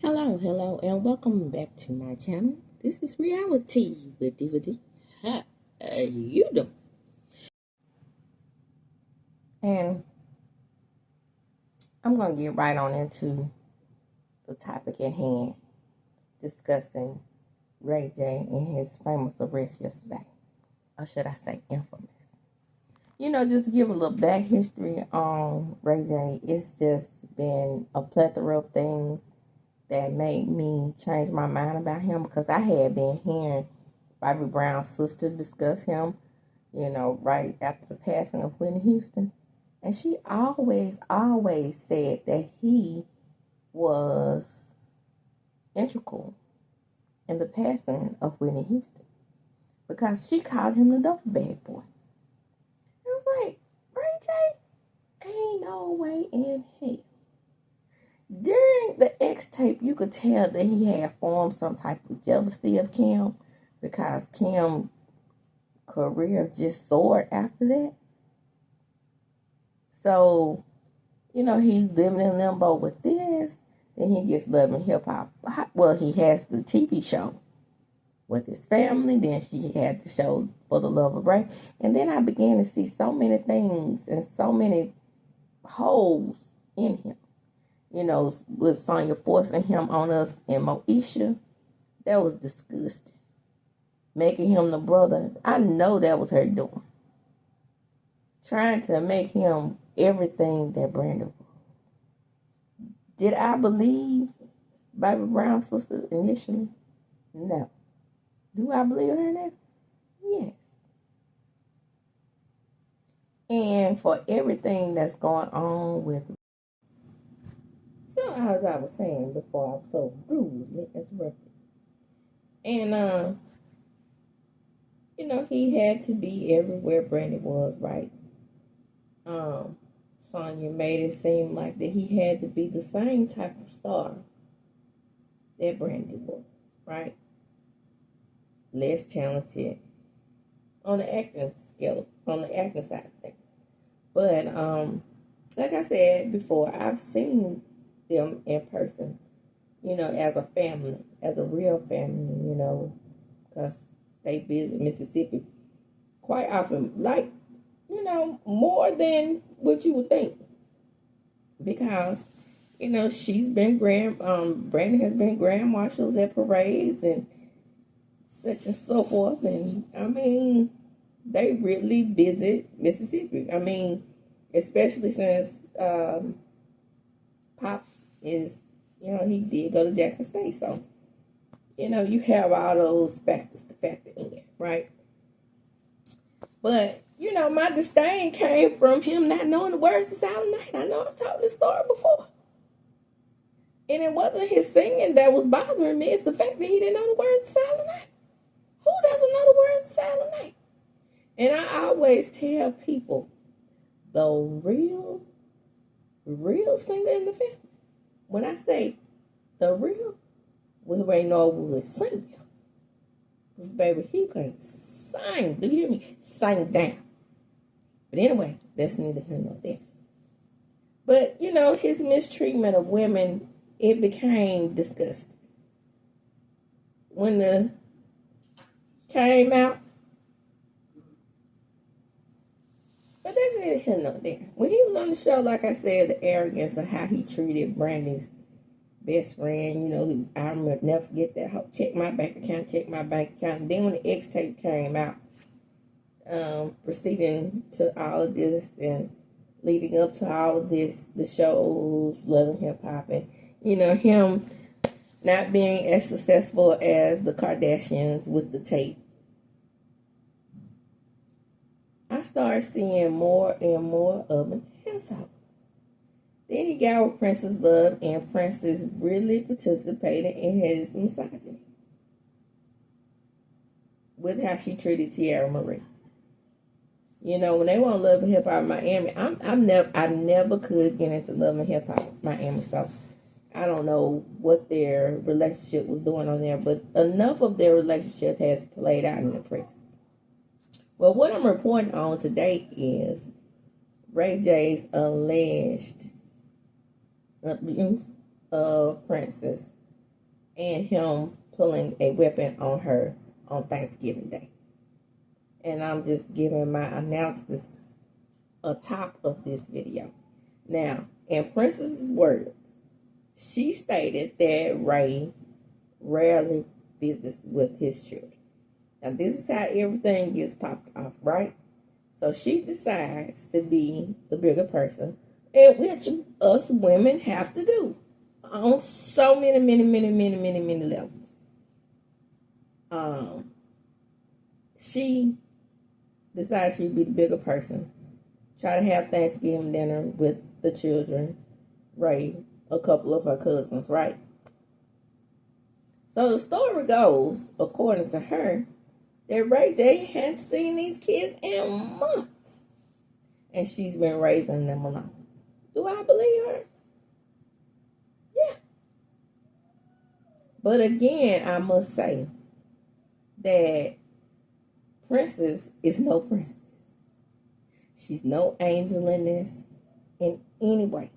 Hello, and welcome back to my channel. This is Reality with DVD. How you doing? And I'm going to get right on into the topic at hand, discussing Ray J and his famous arrest yesterday. Or should I say infamous? Just to give a little back history on Ray J, it's just been a plethora of things that made me change my mind about him, because I had been hearing Bobby Brown's sister discuss him, right after the passing of Whitney Houston. And she always said that he was integral in the passing of Whitney Houston, because she called him the duffel bag boy. I was like, Ray J, ain't no way in hell. During the X tape, you could tell that he had formed some type of jealousy of Kim, because Kim's career just soared after that. So, he's living in limbo with this. Then he gets Love and Hip Hop. Well, he has the TV show with his family. Then she had the show For the Love of Ray. And then I began to see so many things and so many holes in him. With Sonya forcing him on us and Moesha, that was disgusting. Making him the brother, I know that was her doing. Trying to make him everything that Brandy was. Did I believe Bobby Brown's sister initially? No. Do I believe her now? Yes. And for everything that's going on with, so as I was saying before, I was so rudely interrupted. And he had to be everywhere Brandy was, right? Sonya made it seem like that he had to be the same type of star that Brandy was, right? Less talented on the acting scale, on the acting side of things. But like I said before, I've seen them in person, as a family, as a real family, because they visit Mississippi quite often, like, more than what you would think. Because, she's been Brandy has been grand marshals at parades and such and so forth. And, I mean, they really visit Mississippi. I mean, especially since Pops is, he did go to Jackson State. So, you have all those factors to factor in, right? But, my disdain came from him not knowing the words to Silent Night. I know I've told this story before. And it wasn't his singing that was bothering me. It's the fact that he didn't know the words to Silent Night. Who doesn't know the words to Silent Night? And I always tell people, the real singer in the family, when I say the real, Willie Norwood singer. Because, baby, he can sing. Do you hear me? Sing down. But anyway, that's neither here nor there. But, his mistreatment of women, it became disgusting. When the came out, but that's neither here nor there. When he was on the show, like I said, the arrogance of how he treated Brandy's best friend, I never forget that. Check my bank account. And then when the X tape came out, proceeding to all of this and leading up to all of this, the shows, Love and Hip Hop, and him not being as successful as the Kardashians with the tape, I started seeing more and more of an asshole. Then he got with Princess Love, and Princess really participated in his misogyny with how she treated Tiara Marie. When they want Love and Hip Hop Miami, I never could get into Love and Hip Hop Miami, so I don't know what their relationship was doing on there, but enough of their relationship has played out in the press. Well, what I'm reporting on today is Ray J's alleged abuse of Princess and him pulling a weapon on her on Thanksgiving Day. And I'm just giving my analysis atop of this video. Now, in Princess's words, she stated that Ray rarely visits with his children. Now, this is how everything gets popped off, right? So she decides to be the bigger person, and which us women have to do on so many levels. She decides she'd be the bigger person. Try to have Thanksgiving dinner with the children, Ray, a couple of her cousins, right? So the story goes, according to her, that Ray J hadn't seen these kids in months. And she's been raising them alone. Do I believe her? Yeah. But again, I must say that Princess is no princess. She's no angel in this in any way.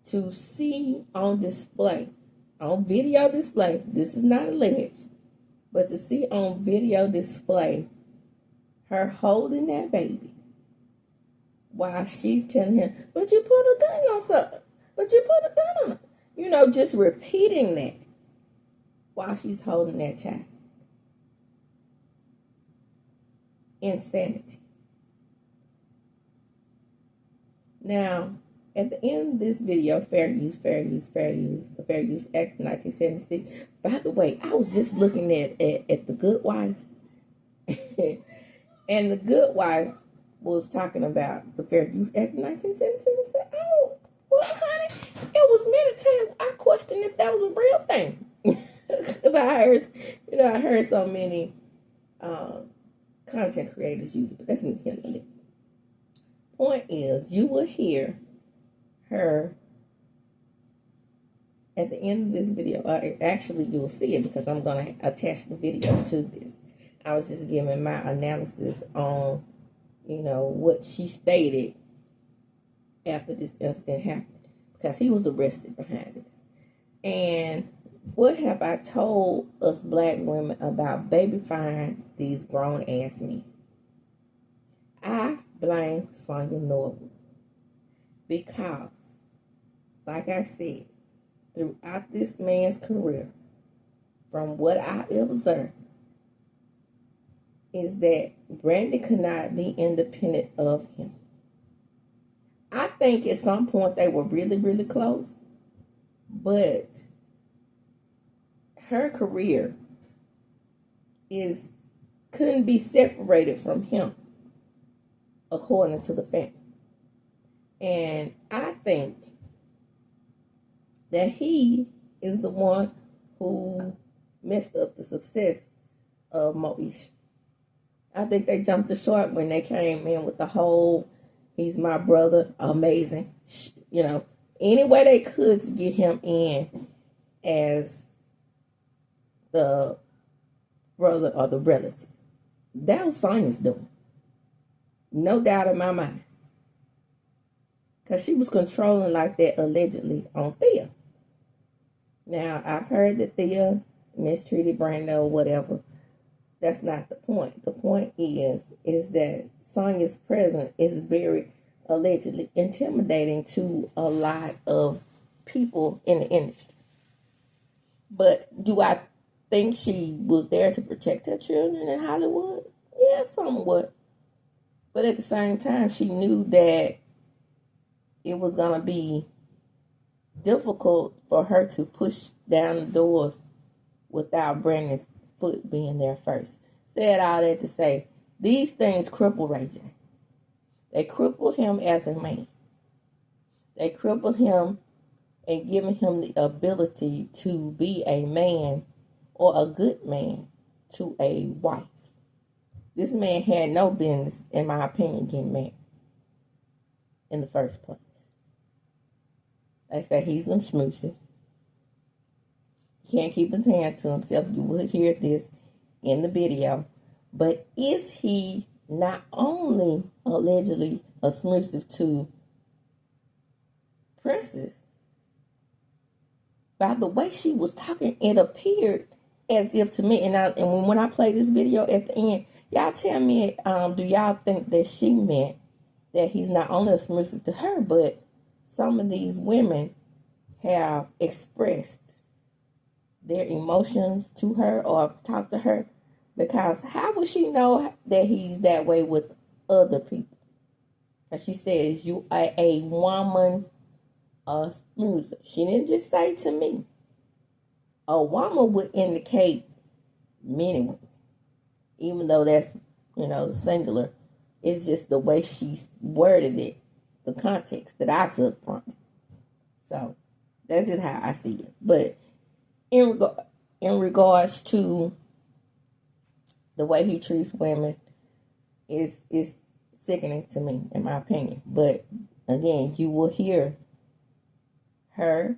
To see on display, on video display, this is not alleged, but to see on video display her holding that baby while she's telling him, but you put a gun on something, but you put a gun on it. You know, just repeating that while she's holding that child. Insanity. Now, at the end of this video, Fair Use, the Fair Use Act of 1976. By the way, I was just looking at The Good Wife. And The Good Wife was talking about the Fair Use Act of 1976. I said, oh, well, honey, it was many times I questioned if that was a real thing. Because I heard so many content creators use it, but that's not the point is, you will hear her at the end of this video. Actually, you will see it because I'm going to attach the video to this. I was just giving my analysis on, what she stated after this incident happened, because he was arrested behind this. And what have I told us black women about babyfying these grown ass men? I blame Sonya Norwood because, like I said, throughout this man's career, from what I observed, is that Brandy could not be independent of him. I think at some point they were really, really close, but her career couldn't be separated from him, according to the family. And I think that he is the one who messed up the success of Moesha. I think they jumped the shark when they came in with the whole, he's my brother, amazing. Any way they could to get him in as the brother or the relative. That was Sonya's doing. No doubt in my mind. Because she was controlling like that allegedly on Thea. Now, I've heard that Thea mistreated Brandy or whatever. That's not the point. The point is that Sonya's presence is very allegedly intimidating to a lot of people in the industry. But do I think she was there to protect her children in Hollywood? Yeah, somewhat. But at the same time, she knew that it was going to be difficult for her to push down the doors without Brandon's foot being there first. Said all that to say, these things cripple Ray J. They crippled him as a man. They crippled him and given him the ability to be a man or a good man to a wife. This man had no business, in my opinion, getting married in the first place. Like I said, he's some schmooses. He can't keep his hands to himself. You will hear this in the video. But is he not only allegedly a smooth to Princess, by the way she was talking, it appeared as if to me, and when I play this video at the end, y'all tell me, do y'all think that she meant that he's not only submissive to her, but some of these women have expressed their emotions to her or talked to her? Because how would she know that he's that way with other people? And she says, you are a woman smoother. She didn't just say to me. A woman would indicate many women, even though that's, singular. It's just the way she worded it, the context that I took from it. So that's just how I see it. But in regards to the way he treats women, is sickening to me, in my opinion. But again, you will hear her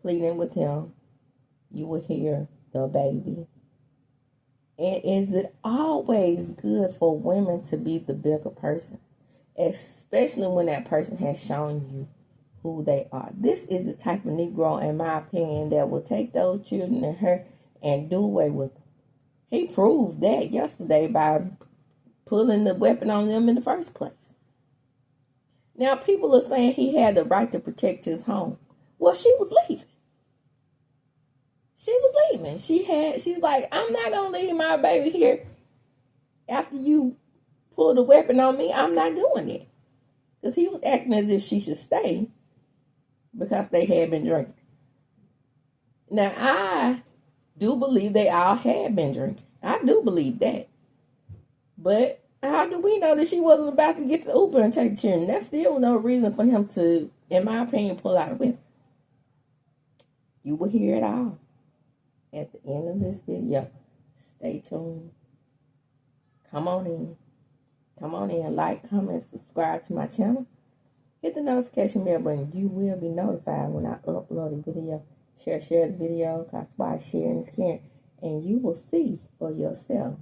pleading with him. You will hear the baby. And is it always good for women to be the bigger person? Especially when that person has shown you who they are. This is the type of Negro, in my opinion, that will take those children and her and do away with them. He proved that yesterday by pulling the weapon on them in the first place. Now, people are saying he had the right to protect his home. Well, she was leaving. She was leaving. She's like, I'm not going to leave my baby here after you pull the weapon on me. I'm not doing it. Because he was acting as if she should stay because they had been drinking. Now, I do believe they all had been drinking. I do believe that. But how do we know that she wasn't about to get the Uber and take the children? That's still no reason for him to, in my opinion, pull out a weapon. You will hear it all at the end of this video. Stay tuned. Come on in. Come on in. Like, comment, subscribe to my channel. Hit the notification bell button. You will be notified when I upload a video. Share the video, because by sharing is caring. And you will see for yourself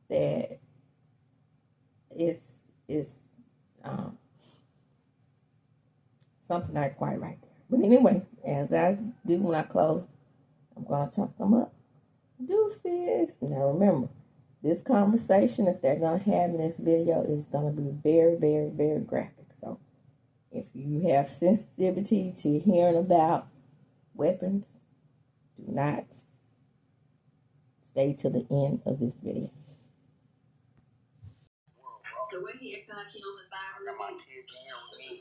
that it's something not quite right there. But anyway, as I do when I close, I'm going to chunk them up. Deuces. Now remember, this conversation that they're going to have in this video is going to be very, very, very graphic. So if you have sensitivity to hearing about weapons, do not stay to the end of this video. The way he acted like he on the side of my kids here with me.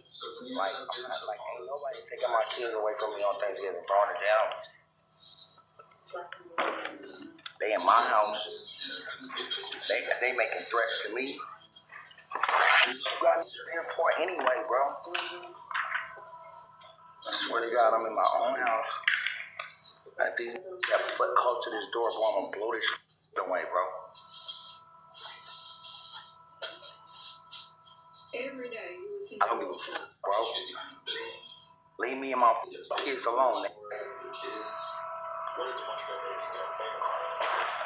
Like, ain't nobody taking my kids away from me on Thanksgiving, throwing it down. They in my house. They making threats to me. You got here for anyway, bro. I swear to God, I'm in my own house. Like these got foot close to this door, bro. I'm gonna blow this away, bro. Every day you will see. I don't give a fuck, bro. Leave me and my kids alone.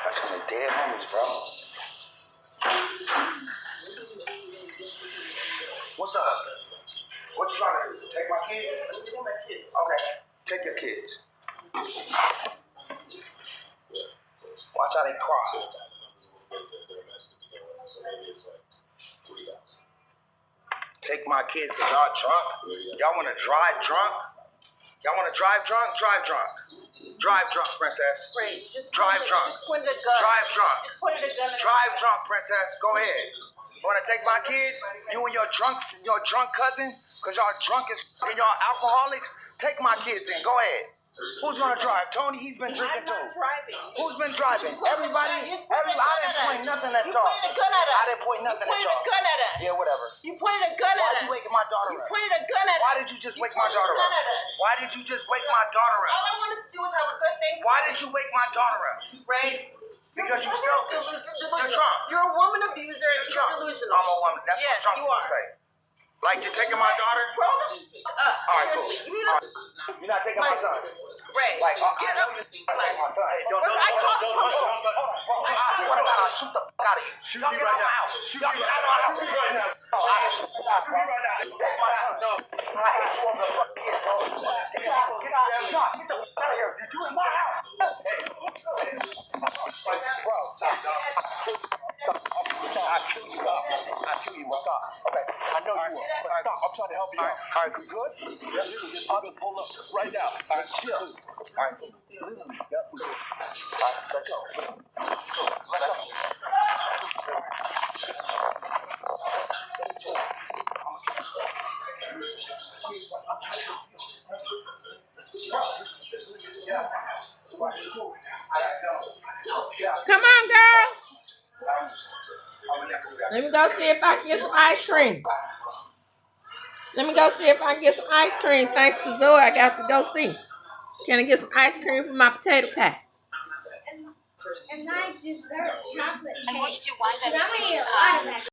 That's some dead homies, bro. What's up? What you trying to do? Take my kids? Okay, take your kids. Watch how they cry. Take my kids because y'all drunk. Y'all want to drive drunk? Y'all want to drive drunk? Drive drunk. Drive drunk, princess. Right, just drive drunk. Just pointed a gun. Drive drunk. Just pointed a gun. Drive drunk, princess. Go ahead. You want to take my kids? You and your drunk cousin? Because y'all drunk and y'all alcoholics? Take my kids then. Go ahead. Who's going to drive? Tony, he's been drinking too. I'm not driving. Who's been driving? Everybody? I didn't point nothing at y'all. You pointed a gun at us. I didn't point nothing at y'all. You pointed a gun at us. Yeah, whatever. You pointed a gun at us. Why you waking my daughter up? You pointed a gun at us. Why did you just wake my daughter up? Why did you just wake my daughter up? All I wanted to do was have a good thing. Why did you wake my daughter up? Right? Because you selfish. You're drunk. You're a woman abuser. You're delusional. I'm a woman. That's what drunk people say. Like you're taking my daughter? Grow the fuck up. All right, Seriously. cool. You're not taking my son. Right. Like, Get up. Like my son. Hey, don't. I called the police. What about I shoot the fuck out of you? Shoot me right now. Shoot me out of my house. Shoot me right now. I shoot you out, bro. Take my son. No. I hate you on the fucking kid, bro. Get Stop. I'm trying to help you out. All right, you good? Yes. I'm going to pull up right now. All right, chill. All right. Yep. All right, let's go. Let's go. Come on, girls. Let me go see if I can get some ice cream. Let me go see if I can get some ice cream. Thanks to Zoe, I got to go see. Can I get some ice cream for my potato pie? And I dessert chocolate cake. I watched you one time. And I'm gonna eat a lot of that.